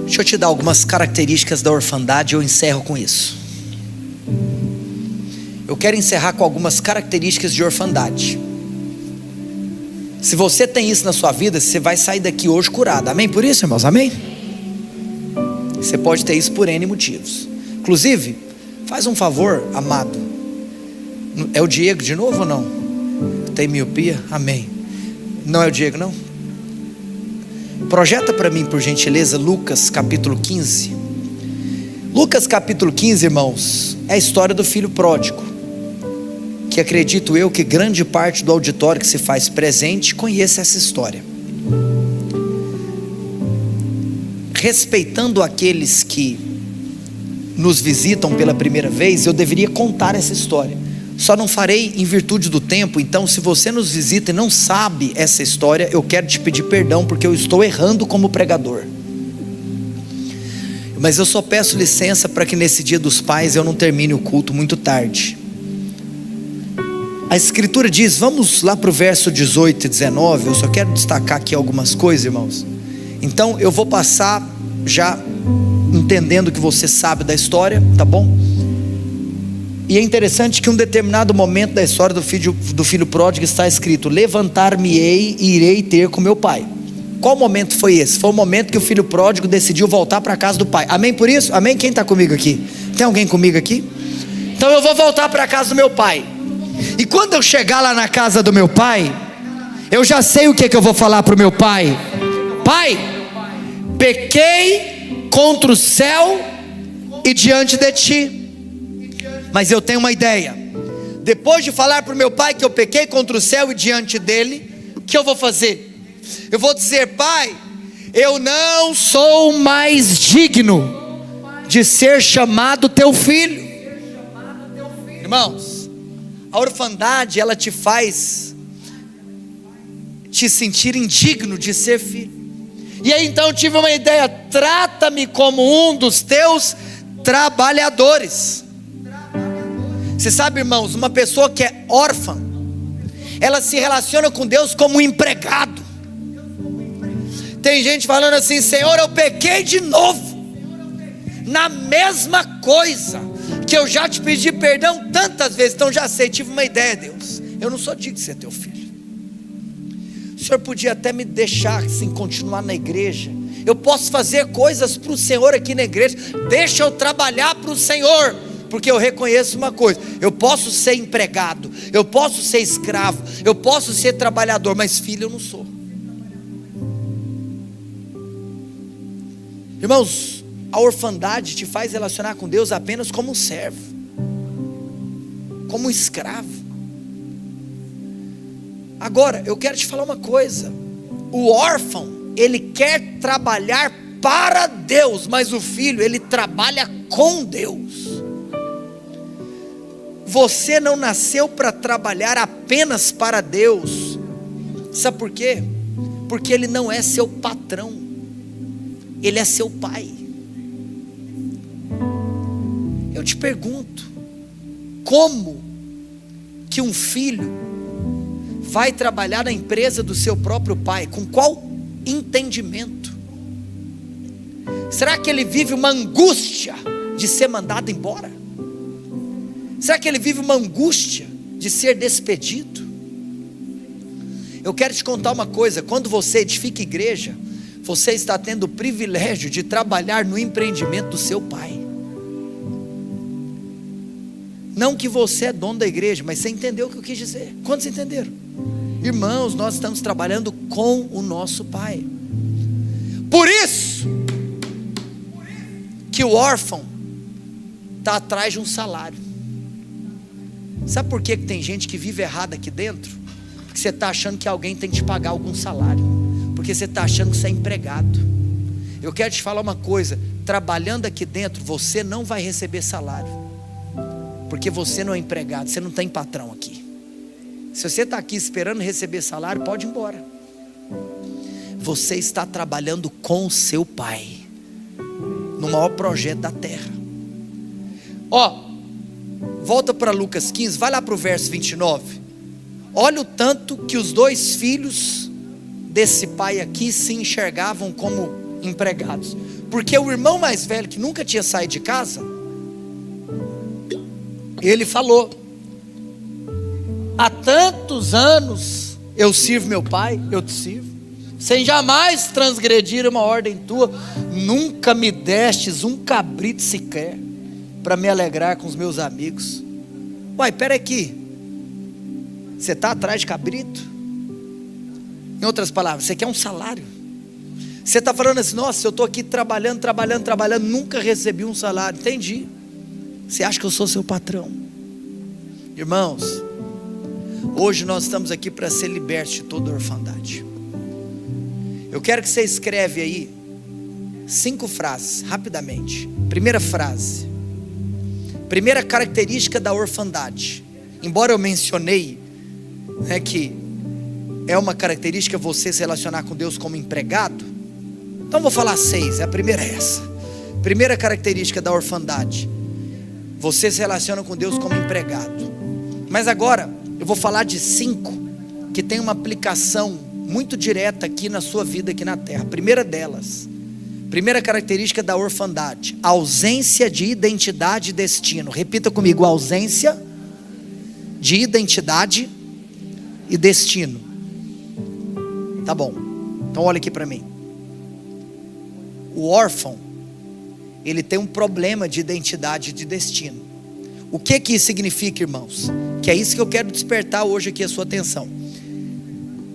Deixa eu te dar algumas características da orfandade e eu encerro com isso. Eu quero encerrar com algumas características de orfandade. Se você tem isso na sua vida, você vai sair daqui hoje curado. Amém por isso, irmãos? Amém? Você pode ter isso por N motivos. Inclusive, faz um favor, amado. É o Diego de novo ou não? Tem miopia? Amém. Não é o Diego, não? Projeta para mim, por gentileza, Lucas capítulo 15. Lucas capítulo 15, irmãos, é a história do filho pródigo, que acredito eu que grande parte do auditório que se faz presente conhece essa história. Respeitando aqueles que nos visitam pela primeira vez, eu deveria contar essa história. Só não farei em virtude do tempo. Então, se você nos visita e não sabe essa história, eu quero te pedir perdão, porque eu estou errando como pregador. Mas eu só peço licença para que nesse dia dos pais eu não termine o culto muito tarde. A escritura diz, vamos lá para o verso 18 e 19. Eu só quero destacar aqui algumas coisas, irmãos. Então eu vou passar já entendendo que você sabe da história, tá bom? E é interessante que em um determinado momento da história do filho pródigo está escrito: levantar-me-ei e irei ter com meu pai. Qual momento foi esse? Foi o momento que o filho pródigo decidiu voltar para a casa do pai. Amém por isso? Amém? Quem está comigo aqui? Tem alguém comigo aqui? Então eu vou voltar para a casa do meu pai. E quando eu chegar lá na casa do meu pai, eu já sei o que eu vou falar para o meu pai. Pai, pequei contra o céu e diante de ti. Mas eu tenho uma ideia. Depois de falar para o meu pai que eu pequei contra o céu e diante dele, o que eu vou fazer? Eu vou dizer: pai, eu não sou mais digno de ser chamado teu filho. Irmãos, a orfandade, ela te faz te sentir indigno de ser filho. E aí então eu tive uma ideia: trata-me como um dos teus trabalhadores. Você sabe, irmãos, uma pessoa que é órfã, ela se relaciona com Deus como um empregado. Tem gente falando assim: Senhor, eu pequei de novo, na mesma coisa, que eu já te pedi perdão tantas vezes. Então já sei, tive uma ideia, Deus, eu não sou digno de ser teu filho. O Senhor podia até me deixar assim, continuar na igreja. Eu posso fazer coisas para o Senhor aqui na igreja. Deixa eu trabalhar para o Senhor. Porque eu reconheço uma coisa: eu posso ser empregado, eu posso ser escravo, eu posso ser trabalhador, mas filho eu não sou. Irmãos, a orfandade te faz relacionar com Deus apenas como um servo, como um escravo. Agora, eu quero te falar uma coisa: o órfão, ele quer trabalhar para Deus, mas o filho, ele trabalha com Deus. Você não nasceu para trabalhar apenas para Deus. Sabe por quê? Porque Ele não é seu patrão, Ele é seu pai. Eu te pergunto, como que um filho vai trabalhar na empresa do seu próprio pai? Com qual entendimento? Será que ele vive uma angústia de ser mandado embora? Será que ele vive uma angústia de ser despedido? Eu quero te contar uma coisa: quando você edifica igreja, você está tendo o privilégio de trabalhar no empreendimento do seu pai. Não que você é dono da igreja, mas você entendeu o que eu quis dizer. Quantos entenderam? Irmãos, nós estamos trabalhando com o nosso pai. Por isso que o órfão está atrás de um salário. Sabe por que tem gente que vive errado aqui dentro? Porque você está achando que alguém tem que te pagar algum salário, porque você está achando que você é empregado. Eu quero te falar uma coisa: trabalhando aqui dentro, você não vai receber salário, porque você não é empregado, você não tem patrão aqui. Se você está aqui esperando receber salário, pode ir embora. Você está trabalhando com o seu pai, no maior projeto da terra. Volta para Lucas 15, vai lá para o verso 29. Olha o tanto que os dois filhos desse pai aqui se enxergavam como empregados. Porque o irmão mais velho, que nunca tinha saído de casa, ele falou: há tantos anos eu sirvo meu pai, eu te sirvo, sem jamais transgredir uma ordem tua. Nunca me destes um cabrito sequer para me alegrar com os meus amigos. Uai, pera aqui, você está atrás de cabrito? Em outras palavras, você quer um salário? Você está falando assim: nossa, eu estou aqui trabalhando, nunca recebi um salário. Entendi. Você acha que eu sou seu patrão? Irmãos, hoje nós estamos aqui para ser libertos de toda orfandade. Eu quero que você escreve aí 5 frases, rapidamente. Primeira frase: primeira característica da orfandade. Embora eu mencionei que é uma característica você se relacionar com Deus como empregado, então vou falar 6, a primeira é essa. Primeira característica da orfandade: você se relaciona com Deus como empregado. Mas agora eu vou falar de 5 que tem uma aplicação muito direta aqui na sua vida, aqui na terra. A primeira delas, primeira característica da orfandade: ausência de identidade e destino. Repita comigo: ausência de identidade e destino. Tá bom, então olha aqui para mim. O órfão, ele tem um problema de identidade e de destino. O que isso significa, irmãos? Que é isso que eu quero despertar hoje aqui a sua atenção.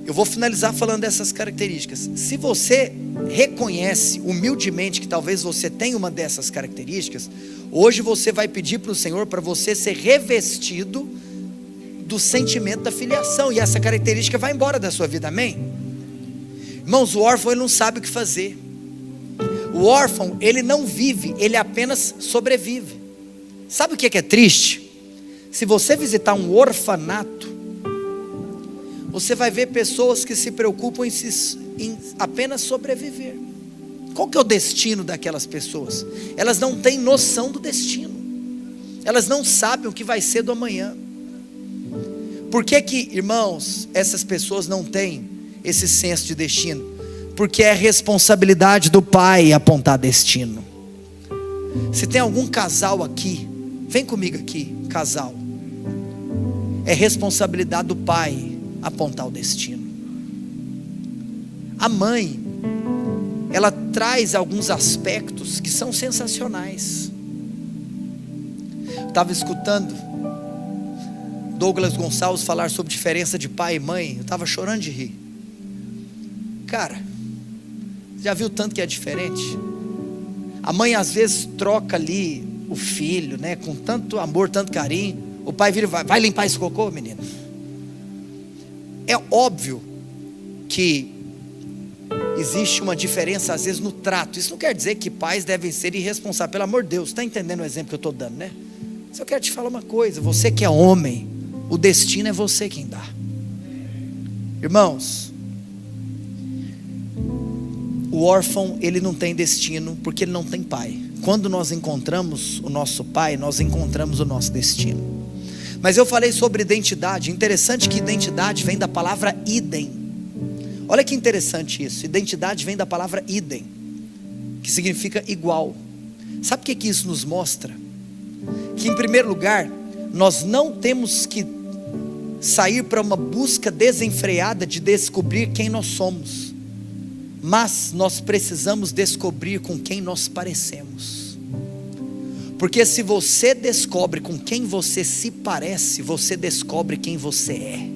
Eu vou finalizar falando dessas características. Se você reconhece humildemente que talvez você tenha uma dessas características, hoje você vai pedir para o Senhor para você ser revestido do sentimento da filiação, e essa característica vai embora da sua vida, amém? Irmãos, o órfão, ele não sabe o que fazer. O órfão, ele não vive, ele apenas sobrevive. Sabe o que é triste? Se você visitar um orfanato, você vai ver pessoas que se preocupam em apenas sobreviver. Qual que é o destino daquelas pessoas? Elas não têm noção do destino. Elas não sabem o que vai ser do amanhã. Por que, irmãos, essas pessoas não têm esse senso de destino? Porque é responsabilidade do pai apontar destino. Se tem algum casal aqui, vem comigo aqui, casal. É responsabilidade do pai apontar o destino. A mãe, ela traz alguns aspectos que são sensacionais. Estava escutando Douglas Gonçalves falar sobre diferença de pai e mãe. Eu estava chorando de rir. Cara, já viu tanto que é diferente? A mãe às vezes troca ali o filho, né, com tanto amor, tanto carinho. O pai vira e vai limpar esse cocô, menino. É óbvio que existe uma diferença às vezes no trato. Isso não quer dizer que pais devem ser irresponsáveis. Pelo amor de Deus, está entendendo o exemplo que eu estou dando, né? Mas eu quero te falar uma coisa. Você que é homem, o destino é você quem dá. Irmãos, o órfão, ele não tem destino porque ele não tem pai. Quando nós encontramos o nosso pai, nós encontramos o nosso destino. Mas eu falei sobre identidade. Interessante que identidade vem da palavra idem. Olha que interessante isso. Identidade vem da palavra idem, que significa igual. Sabe o que isso nos mostra? Que em primeiro lugar, nós não temos que sair para uma busca desenfreada de descobrir quem nós somos, mas nós precisamos descobrir com quem nós parecemos. Porque se você descobre com quem você se parece, você descobre quem você é.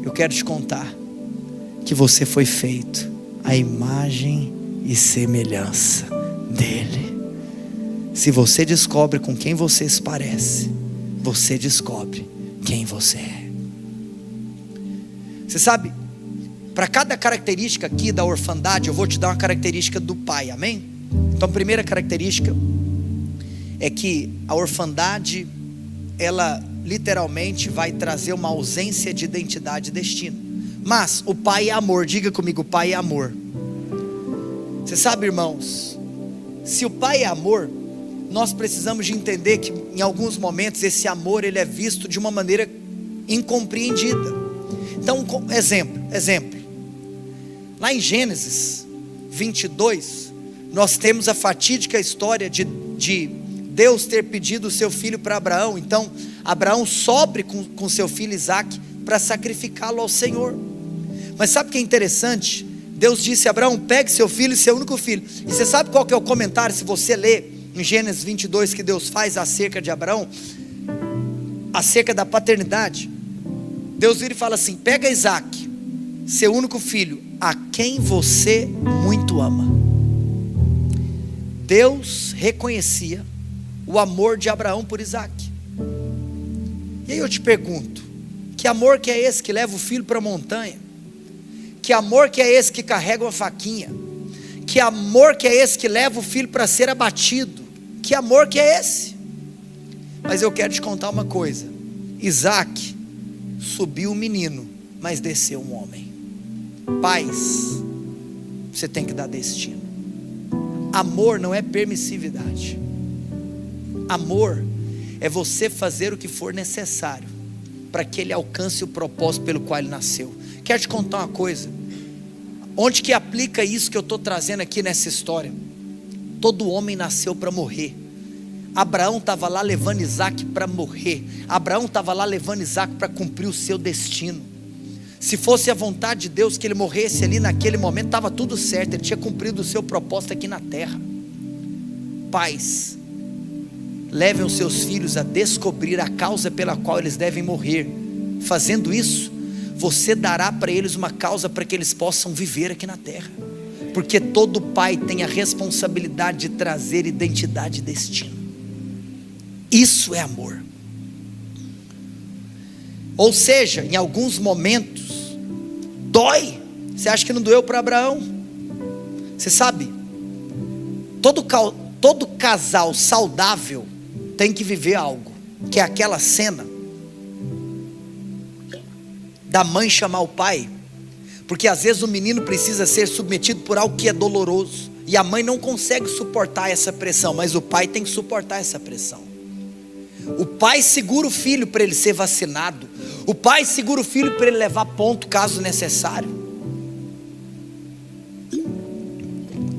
Eu quero te contar que você foi feito à imagem e semelhança dele. Se você descobre com quem você se parece, você descobre quem você é. Você sabe, para cada característica aqui da orfandade, eu vou te dar uma característica do pai, amém? Então a primeira característica é que a orfandade, ela literalmente vai trazer uma ausência de identidade e destino. Mas o pai é amor. Diga comigo, o pai é amor. Você sabe, irmãos, se o pai é amor, nós precisamos de entender que em alguns momentos esse amor, ele é visto de uma maneira incompreendida. Então, exemplo, lá em Gênesis 22, nós temos a fatídica história de Deus ter pedido o seu filho para Abraão. Então Abraão sobe com seu filho Isaque para sacrificá-lo ao Senhor. Mas sabe o que é interessante? Deus disse a Abraão: pegue seu filho, seu único filho. E você sabe qual que é o comentário? Se você ler em Gênesis 22, que Deus faz acerca de Abraão, acerca da paternidade, Deus vira e fala assim: pega Isaque, seu único filho, a quem você muito ama. Deus reconhecia o amor de Abraão por Isaque. E aí eu te pergunto: que amor que é esse que leva o filho para a montanha? Que amor que é esse que carrega uma faquinha? Que amor que é esse que leva o filho para ser abatido? Que amor que é esse? Mas eu quero te contar uma coisa: Isaque subiu um menino, mas desceu um homem. Pais, você tem que dar destino. Amor não é permissividade. Amor é você fazer o que for necessário para que ele alcance o propósito pelo qual ele nasceu. Quero te contar uma coisa. Onde que aplica isso que eu estou trazendo aqui nessa história? Todo homem nasceu para morrer. Abraão estava lá levando Isaque para morrer. Abraão estava lá levando Isaque para cumprir o seu destino. Se fosse a vontade de Deus que ele morresse ali naquele momento, estava tudo certo, ele tinha cumprido o seu propósito aqui na terra. Pais, levem os seus filhos a descobrir a causa pela qual eles devem morrer. Fazendo isso, você dará para eles uma causa para que eles possam viver aqui na terra. Porque todo pai tem a responsabilidade de trazer identidade e destino. Isso é amor. Ou seja, em alguns momentos dói. Você acha que não doeu para Abraão? Você sabe, todo casal saudável tem que viver algo, que é aquela cena da mãe chamar o pai, porque às vezes o menino precisa ser submetido por algo que é doloroso, e a mãe não consegue suportar essa pressão, mas o pai tem que suportar essa pressão. O pai segura o filho para ele ser vacinado, o pai segura o filho para ele levar ponto caso necessário.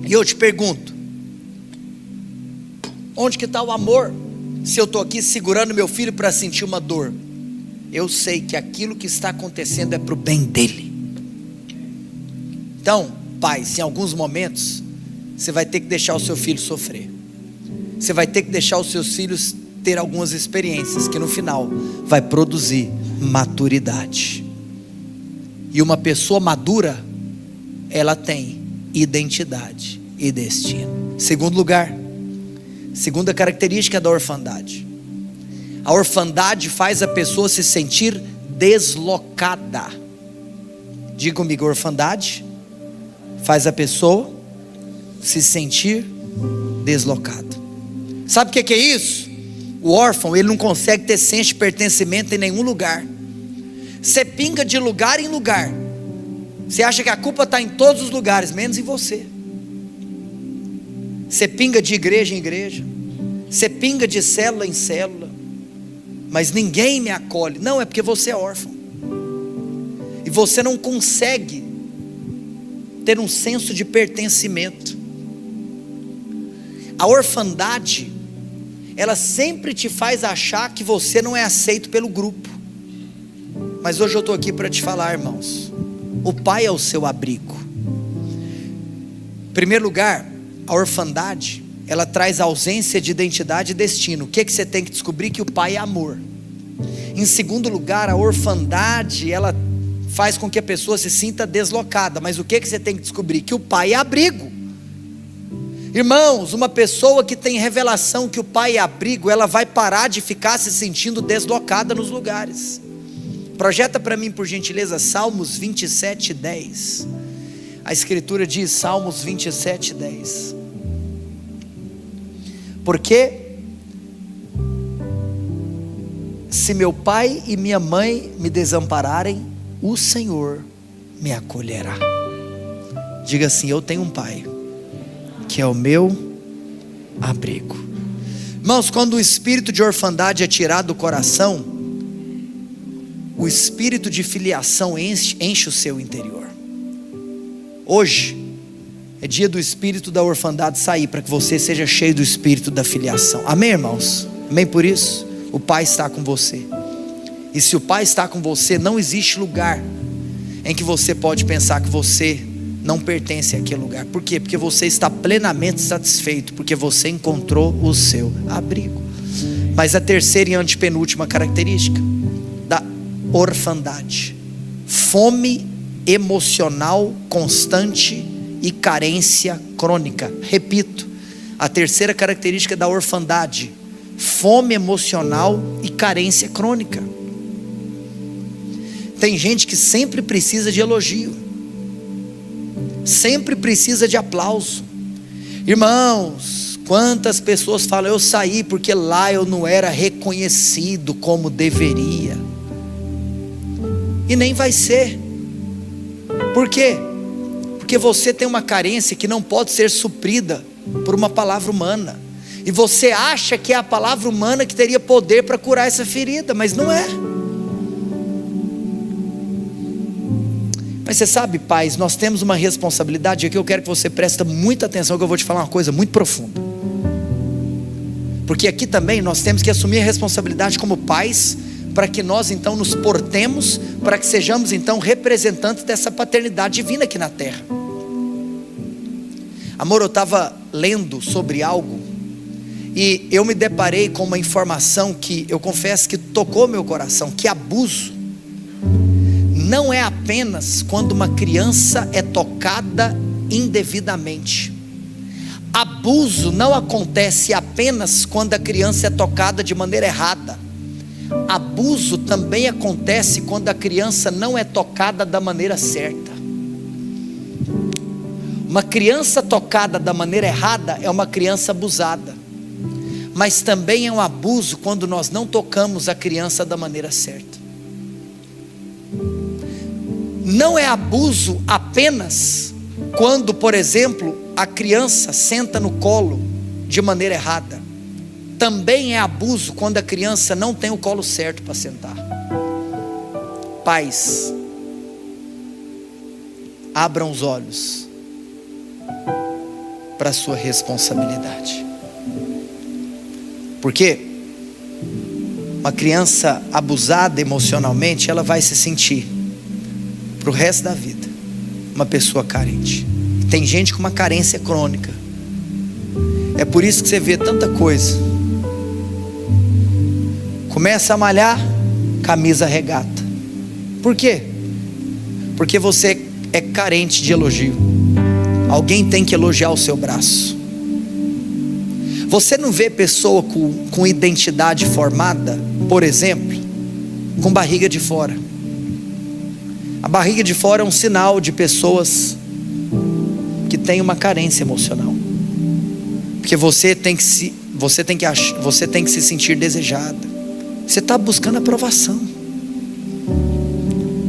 E eu te pergunto, onde que está o amor? Se eu estou aqui segurando meu filho para sentir uma dor, eu sei que aquilo que está acontecendo é para o bem dele. Então, pais, em alguns momentos, você vai ter que deixar o seu filho sofrer. Você vai ter que deixar os seus filhos ter algumas experiências que no final vai produzir maturidade. E uma pessoa madura, ela tem identidade e destino. Segundo lugar, segunda característica da orfandade. A orfandade faz a pessoa se sentir deslocada. Diga comigo, orfandade faz a pessoa se sentir deslocada. Sabe o que é isso? O órfão, ele não consegue ter senso de pertencimento em nenhum lugar. Você pinga de lugar em lugar. Você acha que a culpa está em todos os lugares, menos em você. Você pinga de igreja em igreja. Você pinga de célula em célula. Mas ninguém me acolhe. Não, é porque você é órfão. E você não consegue ter um senso de pertencimento. A orfandade, ela sempre te faz achar que você não é aceito pelo grupo. Mas hoje eu estou aqui para te falar, irmãos, o pai é o seu abrigo. Em primeiro lugar, a orfandade, ela traz ausência de identidade e destino. O que você tem que descobrir? Que o pai é amor. Em segundo lugar, a orfandade, ela faz com que a pessoa se sinta deslocada. Mas o que você tem que descobrir? Que o pai é abrigo. Irmãos, uma pessoa que tem revelação que o pai é abrigo, ela vai parar de ficar se sentindo deslocada nos lugares. Projeta para mim, por gentileza, Salmos 27, 10. A escritura diz, Salmos 27, 10. Porque se meu pai e minha mãe me desampararem, o Senhor me acolherá. Diga assim, eu tenho um pai que é o meu abrigo. Irmãos, quando o espírito de orfandade é tirado do coração, o espírito de filiação enche o seu interior. Hoje é dia do espírito da orfandade sair, para que você seja cheio do espírito da filiação. Amém, irmãos? Amém por isso? O pai está com você. E se o pai está com você, não existe lugar em que você pode pensar que você não pertence àquele lugar. Por quê? Porque você está plenamente satisfeito, porque você encontrou o seu abrigo. Mas a terceira e antepenúltima característica da orfandade: fome emocional constante e carência crônica. Repito, a terceira característica da orfandade: fome emocional e carência crônica. Tem gente que sempre precisa de elogio, sempre precisa de aplauso. Irmãos, quantas pessoas falam, eu saí porque lá eu não era reconhecido como deveria. E nem vai ser. Por quê? Porque você tem uma carência que não pode ser suprida por uma palavra humana. E você acha que é a palavra humana que teria poder para curar essa ferida, mas não é. Mas você sabe, pais, nós temos uma responsabilidade aqui. Eu quero que você preste muita atenção, que eu vou te falar uma coisa muito profunda. Porque aqui também nós temos que assumir a responsabilidade como pais, para que nós então nos portemos, para que sejamos então representantes dessa paternidade divina aqui na terra. Amor, eu estava lendo sobre algo e eu me deparei com uma informação que eu confesso que tocou meu coração, que abuso não é apenas quando uma criança é tocada indevidamente. Abuso não acontece apenas quando a criança é tocada de maneira errada. Abuso também acontece quando a criança não é tocada da maneira certa. Uma criança tocada da maneira errada é uma criança abusada. Mas também é um abuso quando nós não tocamos a criança da maneira certa. Não é abuso apenas quando, por exemplo, a criança senta no colo de maneira errada. Também é abuso quando a criança não tem o colo certo para sentar. Pais, abram os olhos. para a sua responsabilidade. Porque uma criança abusada emocionalmente, ela vai se sentir para o resto da vida uma pessoa carente. Tem gente com uma carência crônica. É por isso que você vê tanta coisa. Começa a malhar, camisa regata. Por quê? Porque você é carente de elogio. Alguém tem que elogiar o seu braço. Você não vê pessoa com identidade formada, por exemplo, com barriga de fora. A barriga de fora é um sinal de pessoas que têm uma carência emocional. Porque você tem que se sentir desejada. Você está buscando aprovação.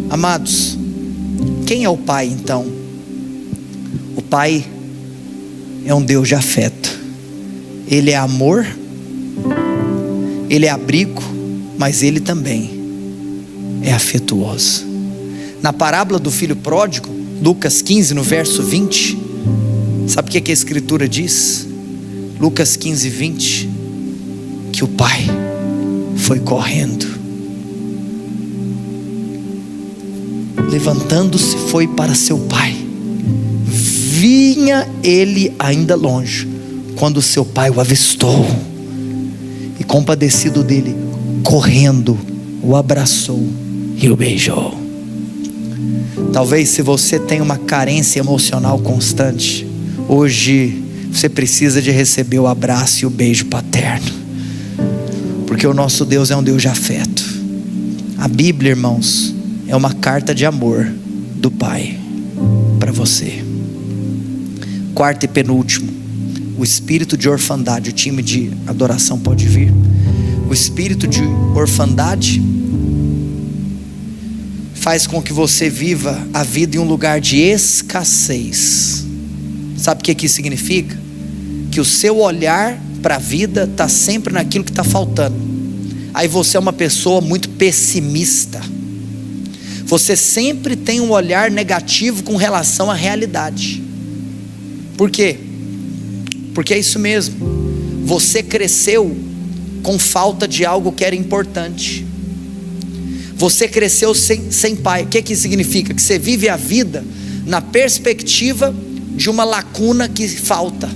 Amados, quem é o Pai então? O Pai é um Deus de afeto. Ele é amor, Ele é abrigo, mas Ele também é afetuoso. Na parábola do filho pródigo, Lucas 15, no verso 20, sabe o que a Escritura diz? Lucas 15, 20, que o pai foi correndo, levantando-se, foi para seu pai. Vinha ele ainda longe, quando seu pai o avistou, e compadecido dele, correndo, o abraçou e o beijou. Talvez se você tem uma carência emocional constante, hoje você precisa de receber o abraço e o beijo paterno, porque o nosso Deus é um Deus de afeto. A Bíblia, irmãos, é uma carta de amor do Pai para você. Quarto e penúltimo, o espírito de orfandade. O time de adoração pode vir. O espírito de orfandade faz com que você viva a vida em um lugar de escassez. Sabe o que isso significa? Que o seu olhar para a vida está sempre naquilo que está faltando. Aí você é uma pessoa muito pessimista. Você sempre tem um olhar negativo com relação à realidade. Por quê? Porque é isso mesmo. Você cresceu com falta de algo que era importante. Você cresceu sem pai. O que isso significa? Que você vive a vida na perspectiva de uma lacuna que falta.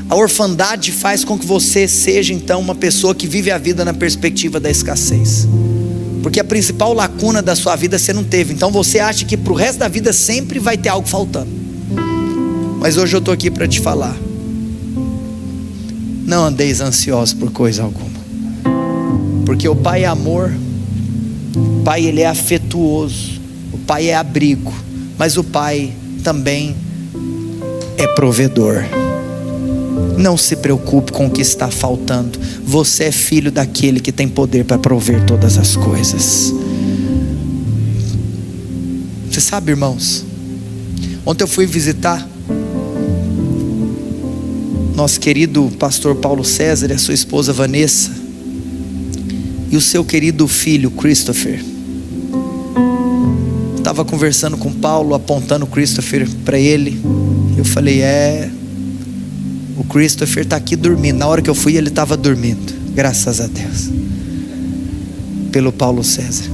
A orfandade faz com que você seja então uma pessoa que vive a vida na perspectiva da escassez, porque a principal lacuna da sua vida você não teve. Então você acha que para o resto da vida sempre vai ter algo faltando. Mas hoje eu estou aqui para te falar: não andeis ansiosos por coisa alguma, porque o Pai é amor, o Pai ele é afetuoso, o Pai é abrigo, mas o Pai também é provedor. Não se preocupe com o que está faltando. Você é filho daquele que tem poder para prover todas as coisas. Você sabe, irmãos, ontem eu fui visitar nosso querido pastor Paulo César e a sua esposa Vanessa e o seu querido filho Christopher. Estava conversando com Paulo, apontando o Christopher para ele. Eu falei: o Christopher está aqui dormindo. Na hora que eu fui, ele estava dormindo. Graças a Deus pelo Paulo César,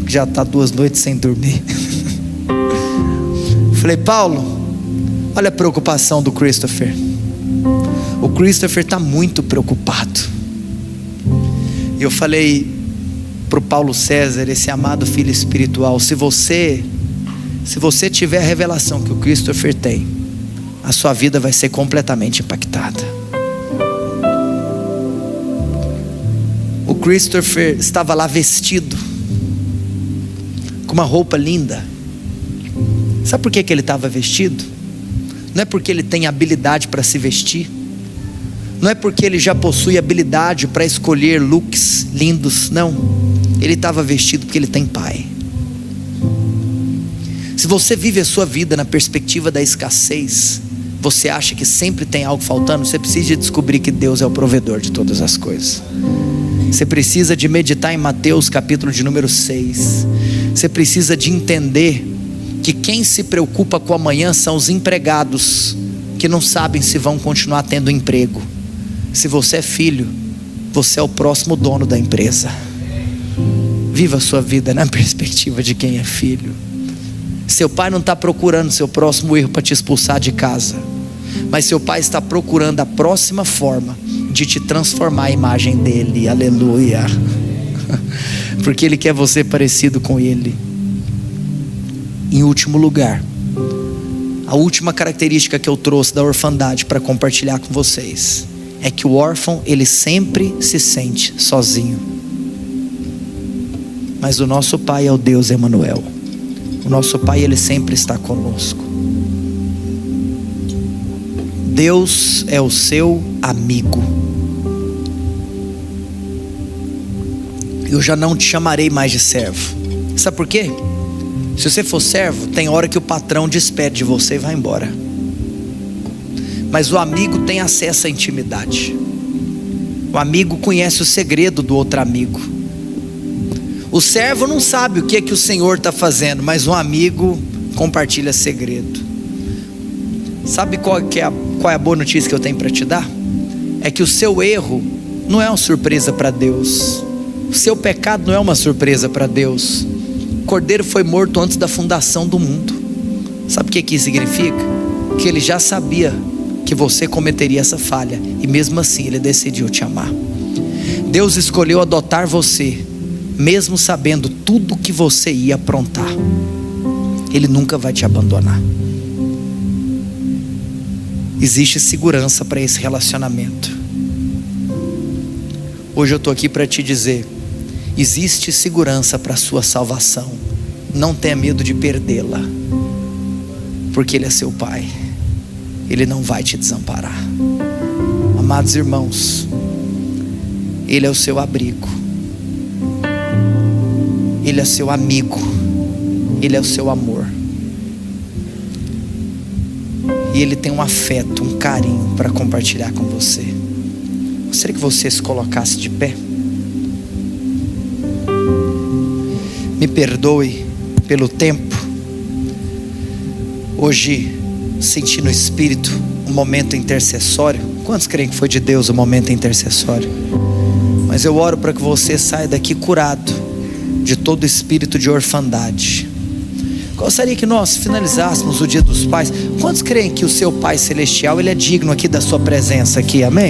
que já está 2 noites sem dormir. Falei: Paulo, olha a preocupação do Christopher. O Christopher está muito preocupado. E eu falei para o Paulo César, esse amado filho espiritual: se você tiver a revelação que o Christopher tem, a sua vida vai ser completamente impactada. O Christopher estava lá vestido com uma roupa linda. Sabe por que ele estava vestido? Não é porque ele tem habilidade para se vestir, não é porque ele já possui habilidade para escolher looks lindos, não. Ele estava vestido porque ele tem pai. Se você vive a sua vida na perspectiva da escassez, você acha que sempre tem algo faltando, você precisa descobrir que Deus é o provedor de todas as coisas. Você precisa de meditar em Mateus capítulo de número 6. Você precisa de entender que quem se preocupa com amanhã são os empregados, que não sabem se vão continuar tendo emprego. Se você é filho, você é o próximo dono da empresa. Viva a sua vida na perspectiva de quem é filho. Seu pai não está procurando seu próximo erro para te expulsar de casa, mas seu pai está procurando a próxima forma de te transformar à imagem dele. Aleluia. Porque ele quer você parecido com ele. Em último lugar, a última característica que eu trouxe da orfandade para compartilhar com vocês é que o órfão, ele sempre se sente sozinho. Mas o nosso Pai é o Deus Emanuel. O nosso Pai, ele sempre está conosco. Deus é o seu amigo. Eu já não te chamarei mais de servo. Sabe por quê? Se você for servo, tem hora que o patrão despede de você e vai embora. Mas o amigo tem acesso à intimidade. O amigo conhece o segredo do outro amigo. O servo não sabe o que é que o Senhor está fazendo, mas um amigo compartilha segredo. Sabe qual é a boa notícia que eu tenho para te dar? É que o seu erro não é uma surpresa para Deus. O seu pecado não é uma surpresa para Deus. O Cordeiro foi morto antes da fundação do mundo. Sabe o que isso significa? Que ele já sabia que você cometeria essa falha, e mesmo assim ele decidiu te amar. Deus escolheu adotar você, mesmo sabendo tudo que você ia aprontar. Ele nunca vai te abandonar. Existe segurança para esse relacionamento. Hoje eu estou aqui para te dizer: existe segurança para a sua salvação. Não tenha medo de perdê-la, porque Ele é seu Pai. Ele não vai te desamparar. Amados irmãos, Ele é o seu abrigo, Ele é seu amigo, Ele é o seu amor, e Ele tem um afeto, um carinho para compartilhar com você. Gostaria que você se colocasse de pé. Me perdoe pelo tempo. Hoje senti no Espírito um momento intercessório. Quantos creem que foi de Deus o momento intercessório? Mas eu oro para que você saia daqui curado de todo espírito de orfandade. Gostaria que nós finalizássemos o Dia dos Pais. Quantos creem que o seu Pai Celestial, Ele é digno aqui da sua presença aqui, amém?